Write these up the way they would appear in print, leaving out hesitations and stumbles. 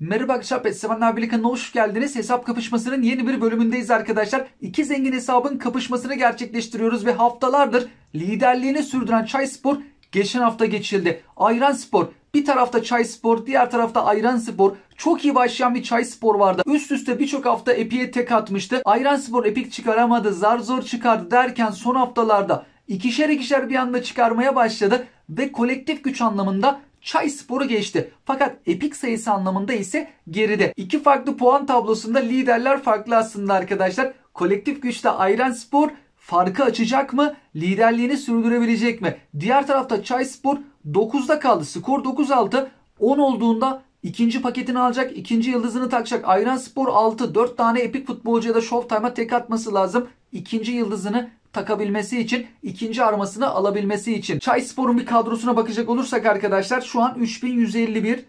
Merhaba arkadaşlar, Pet Sevenler Birliği kanalına hoş geldiniz. Hesap kapışmasının yeni bir bölümündeyiz arkadaşlar. İki zengin hesabın kapışmasını gerçekleştiriyoruz ve haftalardır liderliğini sürdüren Çayspor geçen hafta geçildi. Ayranspor, bir tarafta Çayspor, diğer tarafta Ayranspor. Çok iyi başlayan bir Çayspor vardı. Üst üste birçok hafta Epic'e tek atmıştı. Ayranspor Epic çıkaramadı, zar zor çıkardı derken son haftalarda ikişer bir anda çıkarmaya başladı ve kolektif güç anlamında Çayspor'u geçti. Fakat epik sayısı anlamında ise geride. İki farklı puan tablosunda liderler farklı aslında arkadaşlar. Kolektif güçte Ayranspor farkı açacak mı? Liderliğini sürdürebilecek mi? Diğer tarafta Çayspor 9'da kaldı. Skor 9-6. 10 olduğunda ikinci paketini alacak. İkinci yıldızını takacak. Ayranspor 6. 4 tane epik futbolcuya da Showtime'a tek atması lazım. İkinci yıldızını takabilmesi için, ikinci armasını alabilmesi için. Çayspor'un bir kadrosuna bakacak olursak arkadaşlar şu an 3151.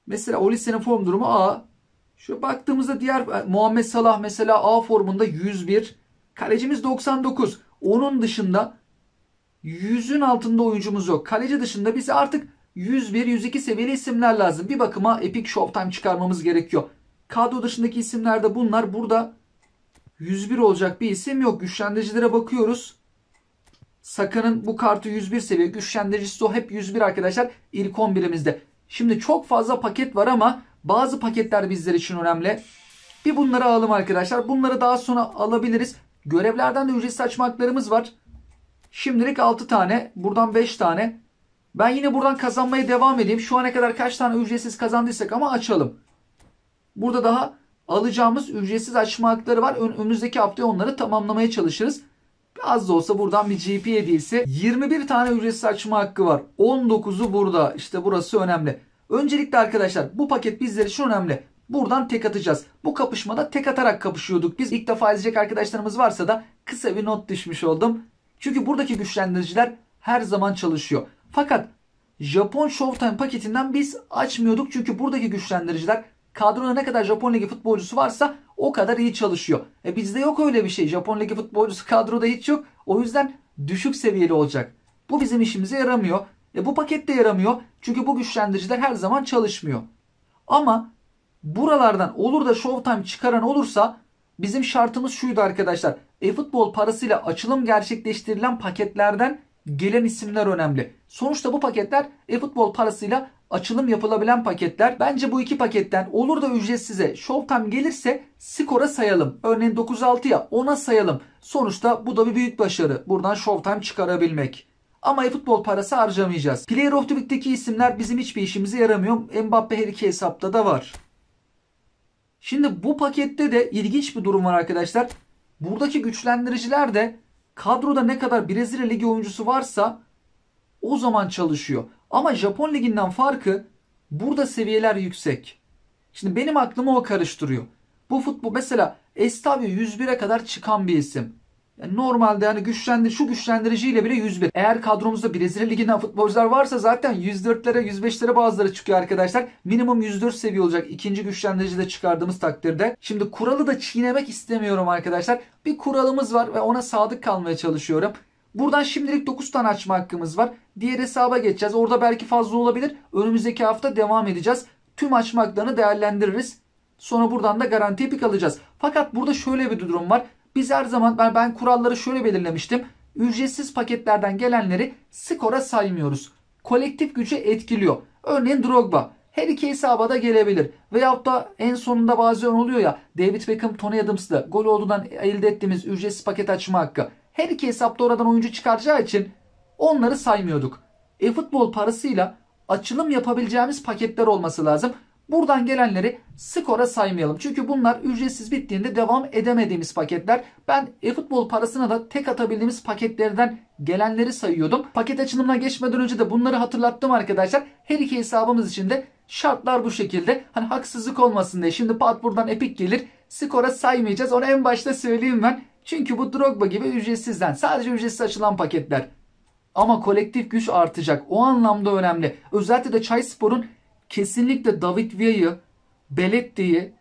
Mesela Olise'nin form durumu A. Şu baktığımızda diğer Muhammed Salah mesela A formunda 101. Kalecimiz 99. Onun dışında 100'ün altında oyuncumuz yok. Kaleci dışında bize artık 101-102 seviyeli isimler lazım. Bir bakıma Epic Showtime çıkarmamız gerekiyor. Kadro dışındaki isimler de bunlar. Burada 101 olacak bir isim yok. Güçlendiricilere bakıyoruz. Saka'nın bu kartı 101 seviye. Güçlendiricisi o hep 101 arkadaşlar. İlk 11'imizde. Şimdi çok fazla paket var ama bazı paketler bizler için önemli. Bir bunları alalım arkadaşlar. Bunları daha sonra alabiliriz. Görevlerden de ücretsiz açma haklarımız var. Şimdilik 6 tane. Buradan 5 tane. Ben yine buradan kazanmaya devam edeyim. Şu ana kadar kaç tane ücretsiz kazandıysak ama açalım. Burada daha alacağımız ücretsiz açma hakları var. Önümüzdeki hafta onları tamamlamaya çalışırız. Az da olsa buradan bir GP hediyesi. 21 tane ücretsiz açma hakkı var. 19'u burada. İşte burası önemli. Öncelikle arkadaşlar bu paket bizler için önemli. Buradan tek atacağız. Bu kapışmada tek atarak kapışıyorduk. Biz ilk defa izleyecek arkadaşlarımız varsa da kısa bir not düşmüş oldum. Çünkü buradaki güçlendiriciler her zaman çalışıyor. Fakat Japon Showtime paketinden biz açmıyorduk. Çünkü buradaki güçlendiriciler kadroda ne kadar Japon Ligi futbolcusu varsa o kadar iyi çalışıyor. Bizde yok öyle bir şey. Japon Ligi futbolcusu kadroda hiç yok. O yüzden düşük seviyeli olacak. Bu bizim işimize yaramıyor. Bu paket de yaramıyor. Çünkü bu güçlendiriciler her zaman çalışmıyor. Ama buralardan olur da Showtime çıkaran olursa bizim şartımız şuydu arkadaşlar. eFootball parasıyla açılım gerçekleştirilen paketlerden gelen isimler önemli. Sonuçta bu paketler eFootball parasıyla açılım yapılabilen paketler. Bence bu iki paketten olur da ücretsize Showtime gelirse skora sayalım. Örneğin 9-6'ya 10'a sayalım. Sonuçta bu da bir büyük başarı. Buradan Showtime çıkarabilmek. Ama eFootball parası harcamayacağız. Player of the Week'teki isimler bizim hiçbir işimize yaramıyor. Mbappe her iki hesapta da var. Şimdi bu pakette de ilginç bir durum var arkadaşlar. Buradaki güçlendiriciler de kadroda ne kadar Brezilya Ligi oyuncusu varsa o zaman çalışıyor. Ama Japon Ligi'nden farkı burada seviyeler yüksek. Şimdi benim aklımı o karıştırıyor. Bu futbol mesela Estavio 101'e kadar çıkan bir isim. Yani normalde yani şu güçlendiriciyle bile 101. Eğer kadromuzda Brezilya Ligi'nden futbolcular varsa zaten 104'lere 105'lere bazıları çıkıyor arkadaşlar. Minimum 104 seviye olacak ikinci güçlendirici de çıkardığımız takdirde. Şimdi kuralı da çiğnemek istemiyorum arkadaşlar. Bir kuralımız var ve ona sadık kalmaya çalışıyorum. Buradan şimdilik 9 tane açma hakkımız var. Diğer hesaba geçeceğiz. Orada belki fazla olabilir. Önümüzdeki hafta devam edeceğiz. Tüm açma haklarını değerlendiririz. Sonra buradan da garanti epik alacağız. Fakat burada şöyle bir durum var. Biz her zaman ben kuralları şöyle belirlemiştim. Ücretsiz paketlerden gelenleri skora saymıyoruz. Kolektif gücü etkiliyor. Örneğin Drogba her iki hesaba da gelebilir. Veyahut da en sonunda bazen oluyor ya David Beckham, Tony Adams'da gol olduğundan elde ettiğimiz ücretsiz paket açma hakkı. Her iki hesapta oradan oyuncu çıkaracağı için onları saymıyorduk. eFootball parasıyla açılım yapabileceğimiz paketler olması lazım. Buradan gelenleri skora saymayalım. Çünkü bunlar ücretsiz bittiğinde devam edemediğimiz paketler. Ben eFootball parasına da tek atabildiğimiz paketlerden gelenleri sayıyordum. Paket açılımına geçmeden önce de bunları hatırlattım arkadaşlar. Her iki hesabımız için de şartlar bu şekilde. Hani haksızlık olmasın diye. Şimdi pat buradan epik gelir. Skora saymayacağız. Onu en başta söyleyeyim ben. Çünkü bu Drogba gibi ücretsizden. Sadece ücretsiz açılan paketler. Ama kolektif güç artacak. O anlamda önemli. Özellikle de Çayspor'un kesinlikle David Villa'yı, Beletti'yi,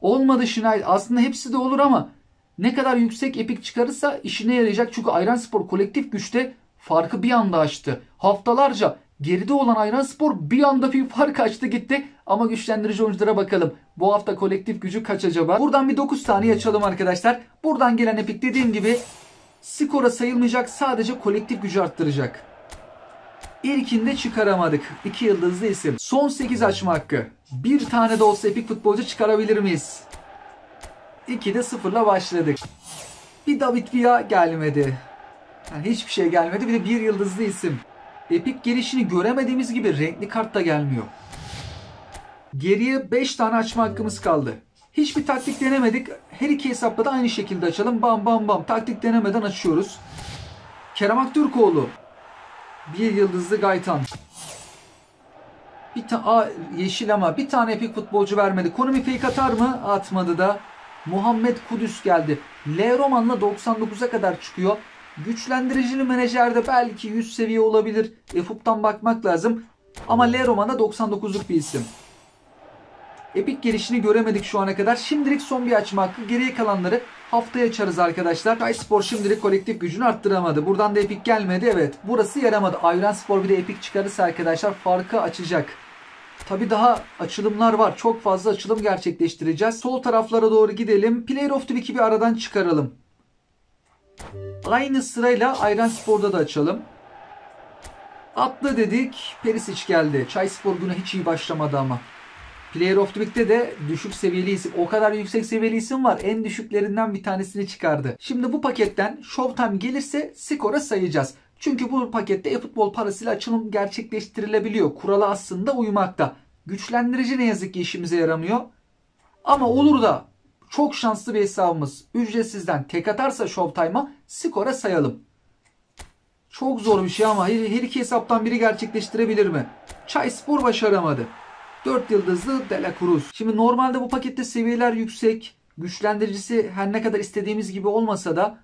olmadı Schneider. Aslında hepsi de olur ama ne kadar yüksek epik çıkarırsa işine yarayacak. Çünkü Ayranspor kolektif güçte farkı bir anda açtı. Haftalarca geride olan Ayranspor bir anda bir fark açtı gitti. Ama güçlendirici oyunculara bakalım. Bu hafta kolektif gücü kaç acaba? Buradan bir 9 tane açalım arkadaşlar. Buradan gelen epik dediğim gibi skora sayılmayacak, sadece kolektif gücü arttıracak. İlkinde çıkaramadık. 2 yıldızlı isim. Son 8 açma hakkı. Bir tane de olsa epik futbolcu çıkarabilir miyiz? 2'de 0'la başladık. Bir David Villa gelmedi. Yani hiçbir şey gelmedi. Bir de 1 yıldızlı isim. Epik gelişini göremediğimiz gibi renkli kart da gelmiyor. Geriye 5 tane açma hakkımız kaldı. Hiçbir taktik denemedik. Her iki hesapta da aynı şekilde açalım. Bam bam bam. Taktik denemeden açıyoruz. Kerem Aktürkoğlu. 1 yıldızlı Gaytan. Yeşil ama bir tane epik futbolcu vermedi. Konami fake atar mı? Atmadı da. Muhammed Kudüs geldi. L Roman'la 99'a kadar çıkıyor. Güçlendiricili menajerde belki 100 seviye olabilir. FUP'tan bakmak lazım. Ama L Roman'da 99'luk bir isim. Epik gelişini göremedik şu ana kadar. Şimdilik son bir açma hakkı. Geriye kalanları haftaya açarız arkadaşlar. Çayspor şimdilik kolektif gücünü arttıramadı. Buradan da epik gelmedi. Evet, burası yaramadı. Ayranspor bir de epik çıkarırsa arkadaşlar farkı açacak. Tabi daha açılımlar var. Çok fazla açılım gerçekleştireceğiz. Sol taraflara doğru gidelim. Player of the Week'i bir aradan çıkaralım. Aynı sırayla Ayranspor'da da açalım. Atlı dedik. Perisic geldi. Çayspor güne hiç iyi başlamadı ama. Player of the Week'te de düşük seviyeli isim. O kadar yüksek seviyeli isim var. En düşüklerinden bir tanesini çıkardı. Şimdi bu paketten Showtime gelirse skora sayacağız. Çünkü bu pakette e-futbol parasıyla açılım gerçekleştirilebiliyor. Kurala aslında uymakta. Güçlendirici ne yazık ki işimize yaramıyor. Ama olur da çok şanslı bir hesabımız ücretsizden tek atarsa Showtime'a skora sayalım. Çok zor bir şey ama her iki hesaptan biri gerçekleştirebilir mi? Çayspor başaramadı. 4 yıldızlı De La Cruz. Şimdi normalde bu pakette seviyeler yüksek. Güçlendiricisi her ne kadar istediğimiz gibi olmasa da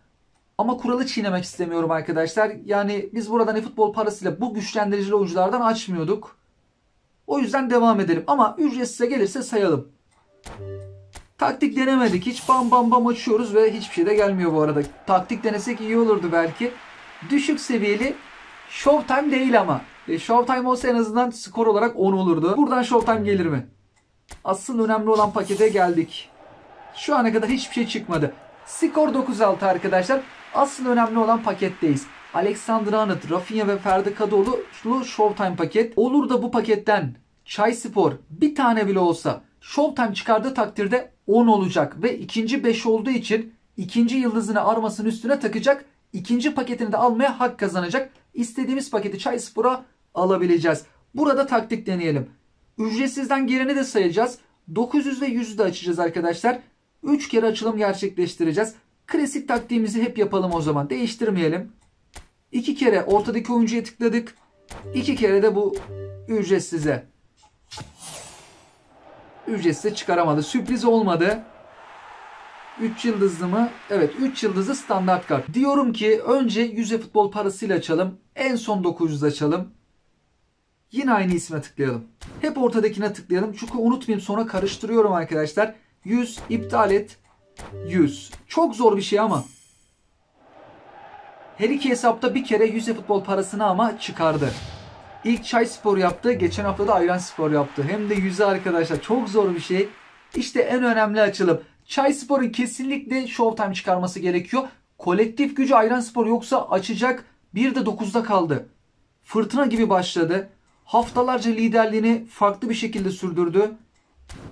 ama kuralı çiğnemek istemiyorum arkadaşlar. Yani biz buradan futbol parasıyla bu güçlendiricili oyunculardan açmıyorduk. O yüzden devam edelim. Ama ücretsize gelirse sayalım. Taktik denemedik. Hiç bam bam bam açıyoruz ve hiçbir şey de gelmiyor bu arada. Taktik denesek iyi olurdu belki. Düşük seviyeli Showtime değil ama. Showtime olsa en azından skor olarak 10 olurdu. Buradan Showtime gelir mi? Asıl önemli olan pakete geldik. Şu ana kadar hiçbir şey çıkmadı. Skor 9-6 arkadaşlar. Asıl önemli olan paketteyiz. Alexander Arnold, Rafinha ve Ferdi Kadıoğlu Showtime paket. Olur da bu paketten Çayspor bir tane bile olsa Showtime çıkardığı takdirde 10 olacak. Ve ikinci 5 olduğu için ikinci yıldızını armasının üstüne takacak. İkinci paketini de almaya hak kazanacak. İstediğimiz paketi Çayspor'a alabileceğiz. Burada taktik deneyelim. Ücretsizden geleni de sayacağız. 900 ve 100'ü de açacağız arkadaşlar. 3 kere açılım gerçekleştireceğiz. Klasik taktiğimizi hep yapalım o zaman. Değiştirmeyelim. 2 kere ortadaki oyuncuya tıkladık. 2 kere de bu ücretsize. Ücretsize çıkaramadı. Sürpriz olmadı. 3 yıldızlı mı? Evet, 3 yıldızlı standart kart. Diyorum ki önce 100 futbol parasıyla açalım. En son 900 açalım. Yine aynı isme tıklayalım. Hep ortadakine tıklayalım. Çünkü unutmayayım, sonra karıştırıyorum arkadaşlar. 100 iptal et. 100. Çok zor bir şey ama. Her iki hesapta bir kere 100 futbol parasını ama çıkardı. İlk Çayspor yaptı. Geçen hafta da Ayranspor yaptı. Hem de 100'ü arkadaşlar. Çok zor bir şey. İşte en önemli açılım. Çayspor'un kesinlikle Showtime çıkarması gerekiyor. Kolektif gücü Ayranspor yoksa açacak. Bir de 9'da kaldı. Fırtına gibi başladı. Haftalarca liderliğini farklı bir şekilde sürdürdü.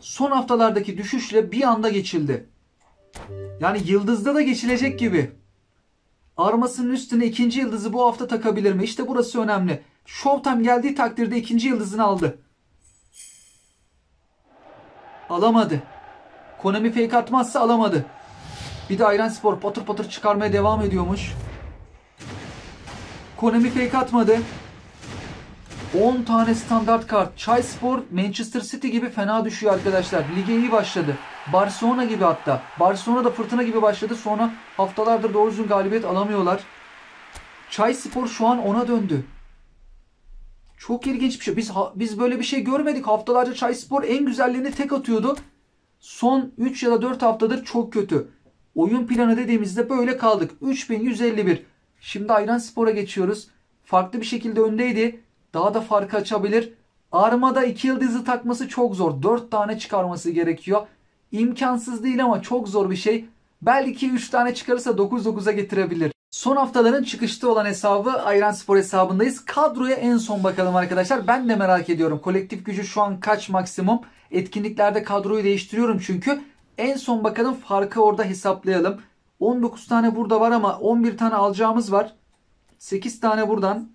Son haftalardaki düşüşle bir anda geçildi. Yani yıldızda da geçilecek gibi. Armasının üstüne ikinci yıldızı bu hafta takabilir mi? İşte burası önemli. Showtime geldiği takdirde ikinci yıldızını aldı. Alamadı. Konami fake atmazsa alamadı. Bir de Ayranspor patır patır çıkarmaya devam ediyormuş. Konami fake atmadı. 10 tane standart kart. Çayspor Manchester City gibi fena düşüyor arkadaşlar. Lige iyi başladı. Barcelona gibi hatta. Barcelona da fırtına gibi başladı. Sonra haftalardır doğru düzgün galibiyet alamıyorlar. Çayspor şu an ona döndü. Çok ilginç bir şey. Biz böyle bir şey görmedik. Haftalarca Çayspor en güzelliğini tek atıyordu. Son 3 ya da 4 haftadır çok kötü. Oyun planı dediğimizde böyle kaldık. 3151. Şimdi Ayranspor'a geçiyoruz. Farklı bir şekilde öndeydi. Daha da farkı açabilir. Armada 2 yıldızı takması çok zor. 4 tane çıkarması gerekiyor. İmkansız değil ama çok zor bir şey. Belki 3 tane çıkarırsa 9-9'a getirebilir. Son haftaların çıkışta olan hesabı Ayranspor hesabındayız. Kadroya en son bakalım arkadaşlar. Ben de merak ediyorum. Kolektif gücü şu an kaç maksimum? Etkinliklerde kadroyu değiştiriyorum çünkü. En son bakalım, farkı orada hesaplayalım. 19 tane burada var ama 11 tane alacağımız var. 8 tane buradan.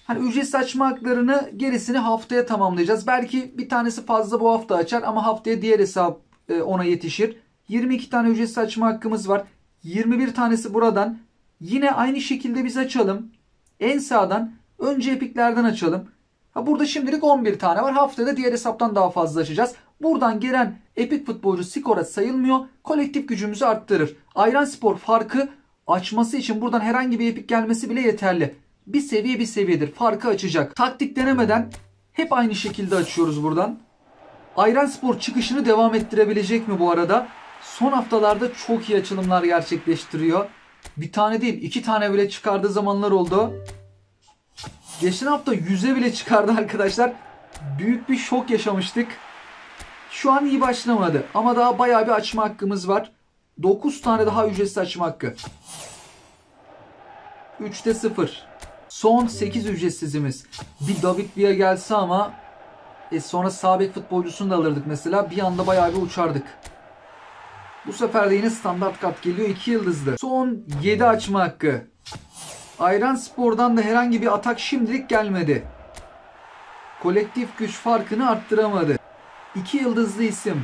Hani ücretsiz açma haklarını, gerisini haftaya tamamlayacağız. Belki bir tanesi fazla bu hafta açar ama haftaya diğer hesap ona yetişir. 22 tane ücretsiz açma hakkımız var. 21 tanesi buradan. Yine aynı şekilde biz açalım. En sağdan önce epiklerden açalım. Burada şimdilik 11 tane var. Haftaya da diğer hesaptan daha fazla açacağız. Buradan gelen epik futbolcu skora sayılmıyor. Kolektif gücümüzü arttırır. Ayranspor farkı açması için buradan herhangi bir epik gelmesi bile yeterli. Bir seviye bir seviyedir. Farkı açacak. Taktik denemeden hep aynı şekilde açıyoruz buradan. Ayranspor çıkışını devam ettirebilecek mi bu arada? Son haftalarda çok iyi açılımlar gerçekleştiriyor. Bir tane değil, 2 tane bile çıkardığı zamanlar oldu. Geçen hafta 100'e bile çıkardı arkadaşlar. Büyük bir şok yaşamıştık. Şu an iyi başlamadı ama daha bayağı bir açma hakkımız var. 9 tane daha ücretsiz açma hakkı. 3'te 0. Son 8 ücretsizimiz. Bir David Villa gelse ama sonra sağ bek futbolcusunu da alırdık mesela. Bir anda bayağı bir uçardık. Bu sefer de yine standart kart geliyor. 2 yıldızlı. Son 7 açma hakkı. Ayranspor'dan da herhangi bir atak şimdilik gelmedi. Kolektif güç farkını arttıramadı. 2 yıldızlı isim.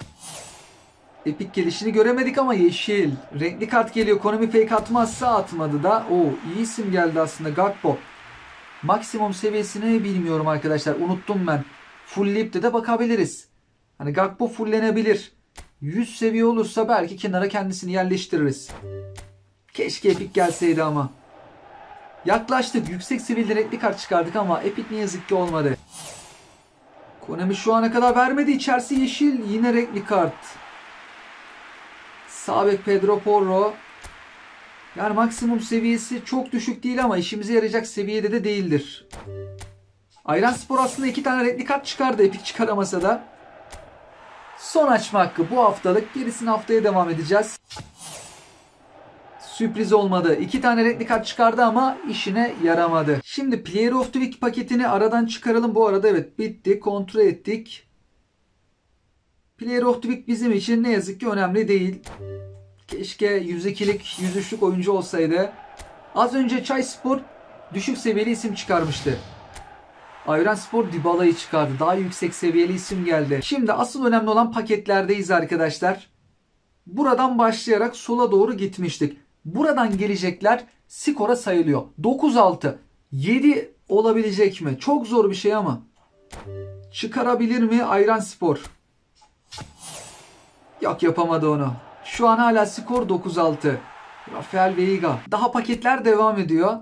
Epik gelişini göremedik ama yeşil. Renkli kart geliyor. Konami fake atmazsa atmadı da. İyi isim geldi aslında. Gakpo. Maksimum seviyesini bilmiyorum arkadaşlar. Unuttum ben. Fullleyip de bakabiliriz. Hani Gakpo fulllenebilir. 100 seviye olursa belki kenara kendisini yerleştiririz. Keşke epik gelseydi ama. Yaklaştık. Yüksek seviyeli renkli kart çıkardık ama epik ne yazık ki olmadı. Konami şu ana kadar vermedi. İçerisi yeşil. Yine renkli kart. Sağ bek Pedro Porro. Yani maksimum seviyesi çok düşük değil ama işimize yarayacak seviyede de değildir. Ayranspor aslında 2 tane renkli kart çıkardı. Epik çıkaramasa da. Son açma hakkı bu haftalık. Gerisini haftaya devam edeceğiz. Sürpriz olmadı. 2 tane renkli kart çıkardı ama işine yaramadı. Şimdi Player of the Week paketini aradan çıkaralım. Bu arada evet bitti. Kontrol ettik. Player of the Week bizim için ne yazık ki önemli değil. Keşke 102'lik 103'lük oyuncu olsaydı. Az önce Çayspor düşük seviyeli isim çıkarmıştı. Ayranspor Dybala'yı çıkardı. Daha yüksek seviyeli isim geldi. Şimdi asıl önemli olan paketlerdeyiz arkadaşlar. Buradan başlayarak sola doğru gitmiştik. Buradan gelecekler skora sayılıyor. 9-6. 7 olabilecek mi? Çok zor bir şey ama. Çıkarabilir mi Ayranspor? Yok, yapamadı onu. Şu an hala skor 9-6. Rafael Veiga. Daha paketler devam ediyor.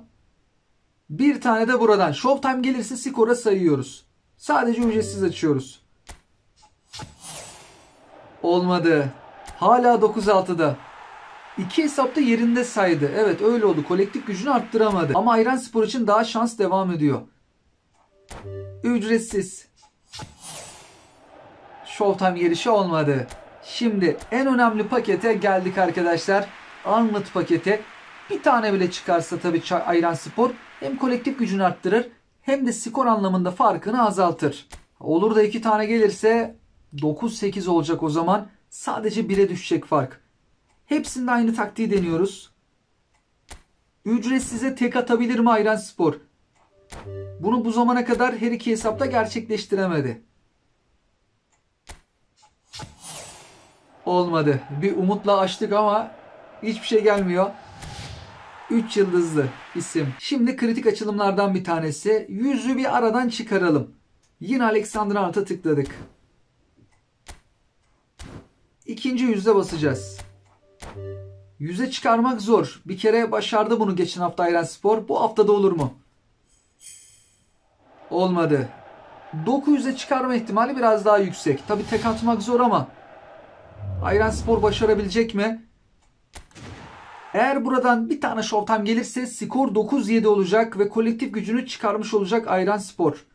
Bir tane de buradan. Showtime gelirse skora sayıyoruz. Sadece ücretsiz açıyoruz. Olmadı. Hala 9-6'da. 2 hesapta yerinde saydı. Evet öyle oldu. Kolektif gücünü arttıramadı. Ama Ayranspor için daha şans devam ediyor. Ücretsiz. Showtime gelişi olmadı. Şimdi en önemli pakete geldik arkadaşlar. Arnold paketi. Bir tane bile çıkarsa tabii Ayranspor hem kolektif gücünü arttırır hem de skor anlamında farkını azaltır. Olur da 2 tane gelirse 9-8 olacak o zaman. Sadece 1'e düşecek fark. Hepsinde aynı taktiği deniyoruz. Ücretsize tek atabilir mi Ayranspor? Bunu bu zamana kadar her iki hesapta gerçekleştiremedi. Olmadı. Bir umutla açtık ama hiçbir şey gelmiyor. 3 yıldızlı isim. Şimdi kritik açılımlardan bir tanesi. Yüzü bir aradan çıkaralım. Yine Alexander Arnold'a tıkladık. İkinci yüzde basacağız. Yüze çıkarmak zor. Bir kere başardı bunu geçen hafta Ayranspor. Bu hafta da olur mu? Olmadı. 900'e çıkarma ihtimali biraz daha yüksek. Tabi tek atmak zor ama Ayranspor başarabilecek mi? Eğer buradan bir tane Showtime gelirse skor 9-7 olacak ve kolektif gücünü çıkarmış olacak Ayranspor.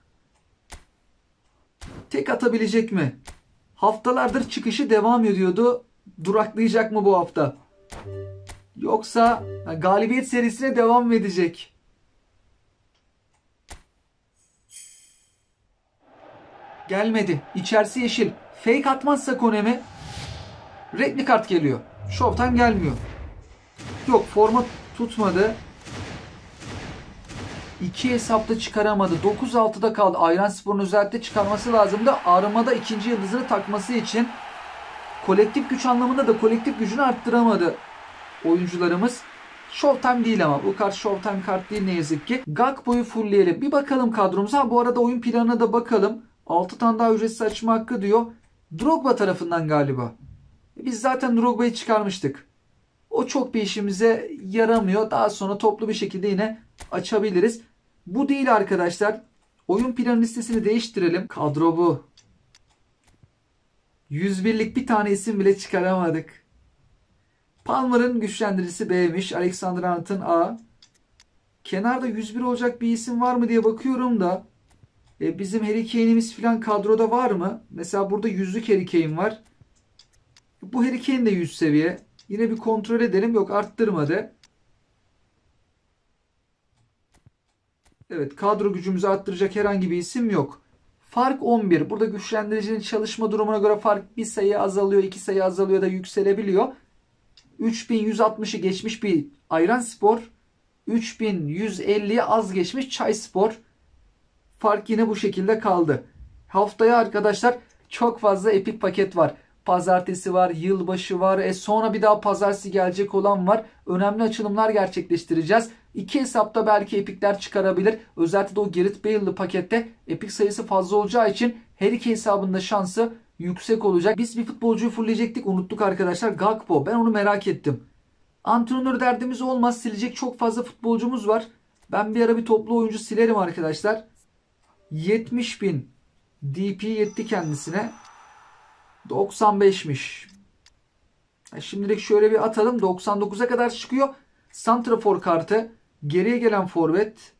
Tek atabilecek mi? Haftalardır çıkışı devam ediyordu. Duraklayacak mı bu hafta? Yoksa galibiyet serisine devam mı edecek? Gelmedi. İçerisi yeşil. Fake atmazsa Konemi renkli kart geliyor. Showtime gelmiyor. Yok, forma tutmadı. 2 hesapta çıkaramadı. 9-6'da kaldı. Ayranspor'un özellikle çıkarması lazımdı. Armada ikinci yıldızını takması için. Kolektif güç anlamında da kolektif gücünü arttıramadı oyuncularımız. Showtime değil ama. Bu kart Showtime kart değil ne yazık ki. Gakpo'yu fullleyelim. Bir bakalım kadromuza. Bu arada oyun planına da bakalım. 6 tane daha ücretsiz açma hakkı diyor. Drogba tarafından galiba. Biz zaten Drogba'yı çıkarmıştık. O çok bir işimize yaramıyor. Daha sonra toplu bir şekilde yine açabiliriz. Bu değil arkadaşlar. Oyun planı listesini değiştirelim. Kadro bu. 101'lik bir tane isim bile çıkaramadık. Palmer'ın güçlendiricisi B'miş. Alexander Arnold'un A. Kenarda 101 olacak bir isim var mı diye bakıyorum da. Bizim Harry Kane'imiz falan kadroda var mı? Mesela burada 100'lük Harry Kane var. Bu Harry Kane de 100 seviye. Yine bir kontrol edelim. Yok, arttırmadı. Evet, kadro gücümüzü arttıracak herhangi bir isim yok. Fark 11. Burada güçlendiricinin çalışma durumuna göre fark bir sayı azalıyor, 2 sayı azalıyor da yükselebiliyor. 3160'ı geçmiş bir Ayranspor. 3150'ye az geçmiş Çayspor. Fark yine bu şekilde kaldı. Haftaya arkadaşlar çok fazla epik paket var. Pazartesi var, yılbaşı var. Sonra bir daha pazartesi gelecek olan var. Önemli açılımlar gerçekleştireceğiz. 2 hesapta belki epikler çıkarabilir. Özellikle de o Gareth Bale'lı pakette epik sayısı fazla olacağı için her iki hesabında şansı yüksek olacak. Biz bir futbolcuyu fullleyecektik, unuttuk arkadaşlar. Gakpo. Ben onu merak ettim. Antrenör derdimiz olmaz. Silecek çok fazla futbolcumuz var. Ben bir ara bir toplu oyuncu silerim arkadaşlar. 70.000 DP yetti kendisine. 95'miş. Şimdilik şöyle bir atalım. 99'a kadar çıkıyor. Santrafor kartı. Geriye gelen forvet.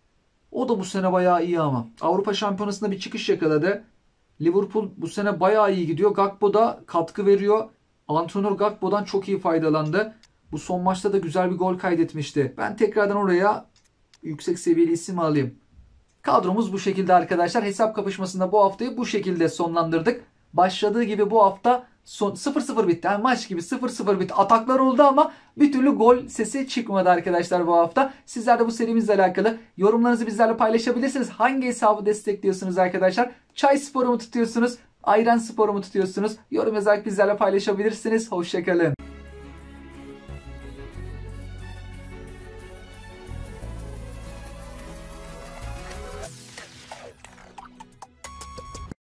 O da bu sene bayağı iyi ama. Avrupa Şampiyonası'nda bir çıkış yakaladı. Liverpool bu sene bayağı iyi gidiyor. Gakpo da katkı veriyor. Antrenör Gakpo'dan çok iyi faydalandı. Bu son maçta da güzel bir gol kaydetmişti. Ben tekrardan oraya yüksek seviyeli isim alayım. Kadromuz bu şekilde arkadaşlar. Hesap kapışmasında bu haftayı bu şekilde sonlandırdık. Başladığı gibi bu hafta 0-0 bitti. Yani maç gibi 0-0 bitti. Ataklar oldu ama bir türlü gol sesi çıkmadı arkadaşlar bu hafta. Sizler de bu serimizle alakalı yorumlarınızı bizlerle paylaşabilirsiniz. Hangi hesabı destekliyorsunuz arkadaşlar? Çayspor'u mu tutuyorsunuz? Ayranspor'u mu tutuyorsunuz? Yorum yazarak bizlerle paylaşabilirsiniz. Hoşçakalın.